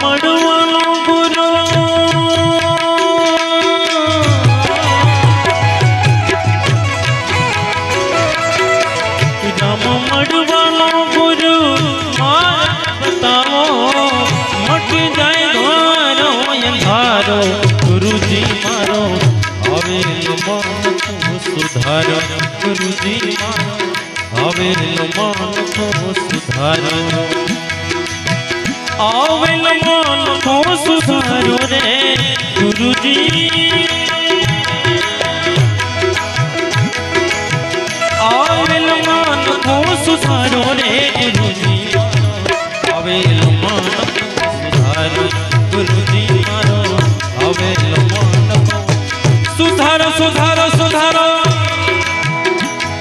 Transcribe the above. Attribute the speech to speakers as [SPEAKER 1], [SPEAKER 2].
[SPEAKER 1] મળવાનો ગુરુ મળવાનો ગુરુ બતાવો મટી જાય ઘરો અંધારો ગુરુજી મારો હવે મન સુધારો ગુરુજી મારો હવે મન સુધારો આવેલ મન કો સુધારો રે ગુરુજી આવેલ મન કો સુધારો રે ગુરુજી આવેલ મન સુધારો ગુરુજી મારો આવેલ મન સુધારો સુધારો સુધારો